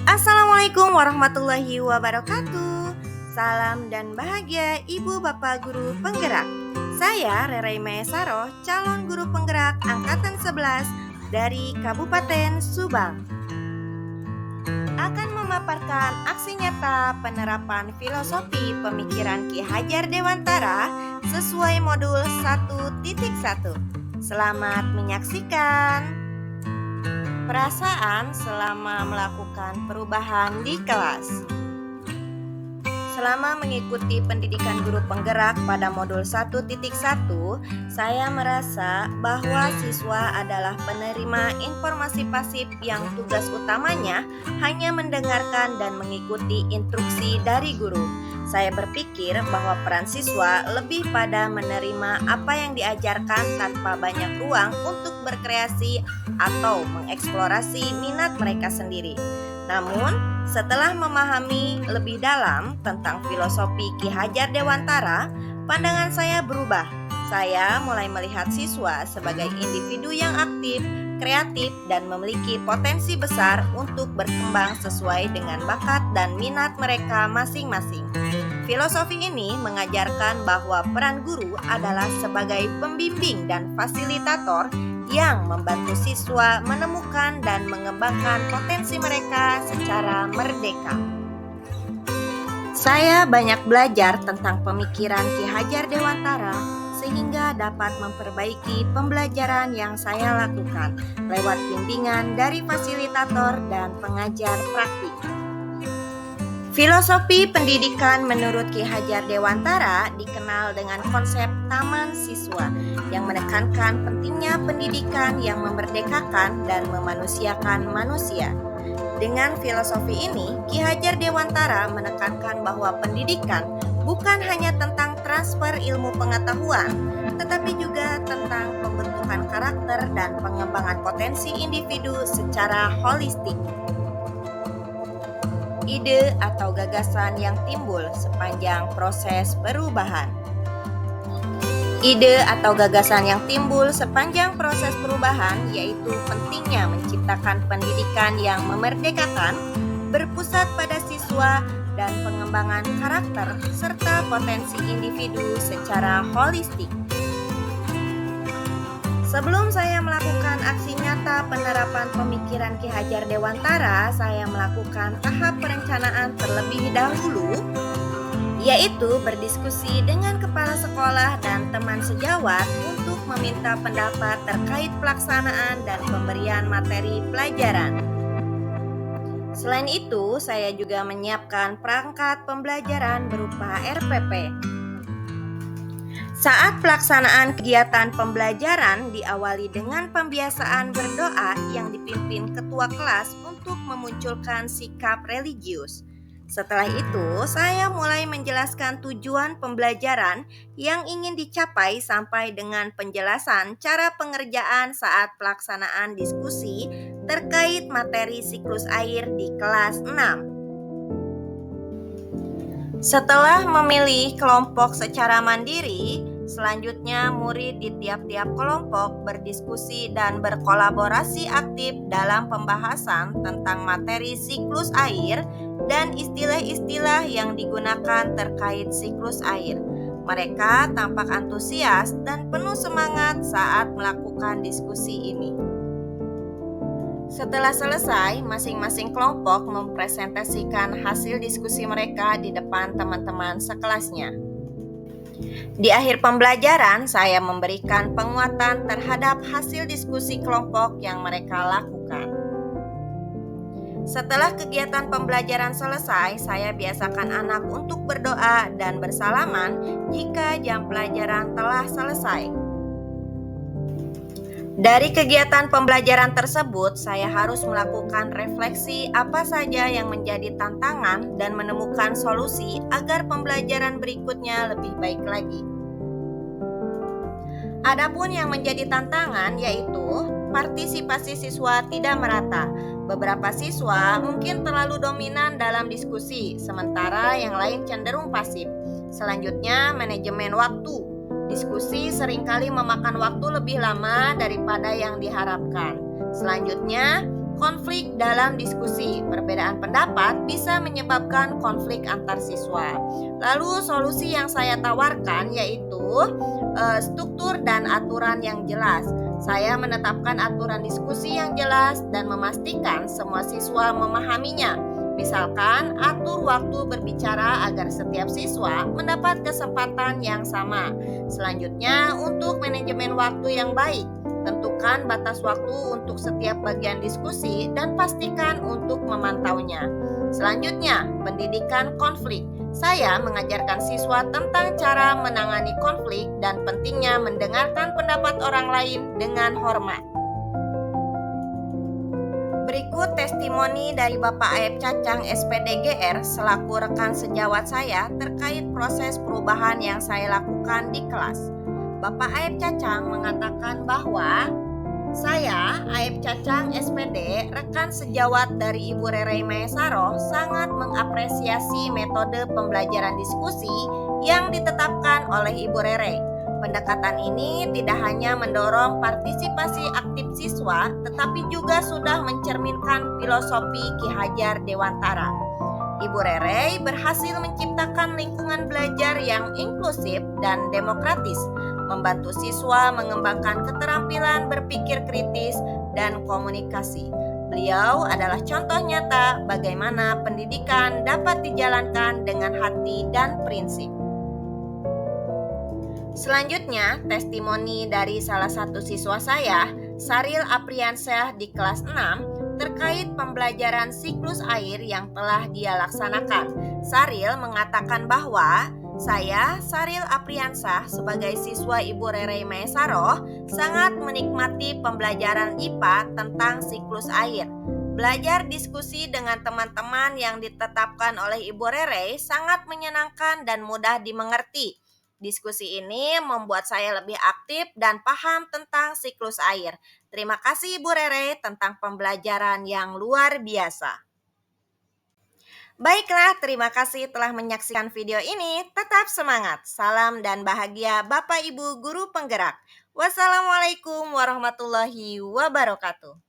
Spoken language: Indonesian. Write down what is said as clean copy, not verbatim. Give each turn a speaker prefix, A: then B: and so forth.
A: Assalamualaikum warahmatullahi wabarakatuh. Salam dan bahagia Ibu Bapak Guru Penggerak. Saya Rere Maesaro, calon guru penggerak angkatan 11 dari Kabupaten Subang. Akan memaparkan aksi nyata penerapan filosofi pemikiran Ki Hajar Dewantara sesuai modul 1.1. Selamat menyaksikan. Perasaan selama melakukan perubahan di kelas. Selama mengikuti pendidikan guru penggerak pada modul 1.1, saya merasa bahwa siswa adalah penerima informasi pasif yang tugas utamanya hanya mendengarkan dan mengikuti instruksi dari guru. Saya berpikir bahwa peran siswa lebih pada menerima apa yang diajarkan tanpa banyak ruang untuk berkreasi atau mengeksplorasi minat mereka sendiri. Namun, setelah memahami lebih dalam tentang filosofi Ki Hajar Dewantara, pandangan saya berubah. Saya mulai melihat siswa sebagai individu yang aktif, kreatif, dan memiliki potensi besar untuk berkembang sesuai dengan bakat dan minat mereka masing-masing. Filosofi ini mengajarkan bahwa peran guru adalah sebagai pembimbing dan fasilitator yang membantu siswa menemukan dan mengembangkan potensi mereka secara merdeka. Saya banyak belajar tentang pemikiran Ki Hajar Dewantara sehingga dapat memperbaiki pembelajaran yang saya lakukan lewat bimbingan dari fasilitator dan pengajar praktik. Filosofi pendidikan menurut Ki Hajar Dewantara dikenal dengan konsep taman siswa yang menekankan pentingnya pendidikan yang memerdekakan dan memanusiakan manusia. Dengan filosofi ini, Ki Hajar Dewantara menekankan bahwa pendidikan bukan hanya tentang transfer ilmu pengetahuan, tetapi juga tentang pembentukan karakter dan pengembangan potensi individu secara holistik. Ide atau gagasan yang timbul sepanjang proses perubahan. Ide atau gagasan yang timbul sepanjang proses perubahan yaitu pentingnya menciptakan pendidikan yang memerdekakan, berpusat pada siswa dan pengembangan karakter serta potensi individu secara holistik. Sebelum saya melakukan aksi nyata penerapan pemikiran Ki Hajar Dewantara, saya melakukan tahap perencanaan terlebih dahulu, yaitu berdiskusi dengan kepala sekolah dan teman sejawat untuk meminta pendapat terkait pelaksanaan dan pemberian materi pelajaran. Selain itu, saya juga menyiapkan perangkat pembelajaran berupa RPP. Saat pelaksanaan kegiatan pembelajaran diawali dengan pembiasaan berdoa yang dipimpin ketua kelas untuk memunculkan sikap religius. Setelah itu, saya mulai menjelaskan tujuan pembelajaran yang ingin dicapai sampai dengan penjelasan cara pengerjaan saat pelaksanaan diskusi terkait materi siklus air di kelas 6. Setelah memilih kelompok secara mandiri, selanjutnya murid di tiap-tiap kelompok berdiskusi dan berkolaborasi aktif dalam pembahasan tentang materi siklus air dan istilah-istilah yang digunakan terkait siklus air. Mereka tampak antusias dan penuh semangat saat melakukan diskusi ini. Setelah selesai, masing-masing kelompok mempresentasikan hasil diskusi mereka di depan teman-teman sekelasnya. Di akhir pembelajaran, saya memberikan penguatan terhadap hasil diskusi kelompok yang mereka lakukan. Setelah kegiatan pembelajaran selesai, saya biasakan anak untuk berdoa dan bersalaman jika jam pelajaran telah selesai. Dari kegiatan pembelajaran tersebut, saya harus melakukan refleksi apa saja yang menjadi tantangan dan menemukan solusi agar pembelajaran berikutnya lebih baik lagi. Adapun yang menjadi tantangan yaitu partisipasi siswa tidak merata. Beberapa siswa mungkin terlalu dominan dalam diskusi, sementara yang lain cenderung pasif. Selanjutnya, manajemen waktu. Diskusi seringkali memakan waktu lebih lama daripada yang diharapkan. Selanjutnya, konflik dalam diskusi. Perbedaan pendapat bisa menyebabkan konflik antar siswa. Lalu solusi yang saya tawarkan yaitu struktur dan aturan yang jelas. Saya menetapkan aturan diskusi yang jelas dan memastikan semua siswa memahaminya. Misalkan, atur waktu berbicara agar setiap siswa mendapat kesempatan yang sama. Selanjutnya, untuk manajemen waktu yang baik, tentukan batas waktu untuk setiap bagian diskusi dan pastikan untuk memantaunya. Selanjutnya, pendidikan konflik. Saya mengajarkan siswa tentang cara menangani konflik dan pentingnya mendengarkan pendapat orang lain dengan hormat. Berikut testimoni dari Bapak Aep Cacang SPDGR selaku rekan sejawat saya terkait proses perubahan yang saya lakukan di kelas. Bapak Aep Cacang mengatakan bahwa saya, Aep Cacang SPD, rekan sejawat dari Ibu Rerei Maesaro, sangat mengapresiasi metode pembelajaran diskusi yang ditetapkan oleh Ibu Rerei. Pendekatan ini tidak hanya mendorong partisipasi aktif siswa, tetapi juga sudah mencerminkan filosofi Ki Hajar Dewantara. Ibu Rerei berhasil menciptakan lingkungan belajar yang inklusif dan demokratis, membantu siswa mengembangkan keterampilan berpikir kritis dan komunikasi. Beliau adalah contoh nyata bagaimana pendidikan dapat dijalankan dengan hati dan prinsip. Selanjutnya, testimoni dari salah satu siswa saya, Saril Apriansyah di kelas 6, terkait pembelajaran siklus air yang telah dia laksanakan. Saril mengatakan bahwa saya, Saril Apriansyah, sebagai siswa Ibu Rerei Maesaro, sangat menikmati pembelajaran IPA tentang siklus air. Belajar diskusi dengan teman-teman yang ditetapkan oleh Ibu Rerei sangat menyenangkan dan mudah dimengerti. Diskusi ini membuat saya lebih aktif dan paham tentang siklus air. Terima kasih Ibu Rerei tentang pembelajaran yang luar biasa. Baiklah, terima kasih telah menyaksikan video ini. Tetap semangat. Salam dan bahagia Bapak Ibu Guru Penggerak. Wassalamualaikum warahmatullahi wabarakatuh.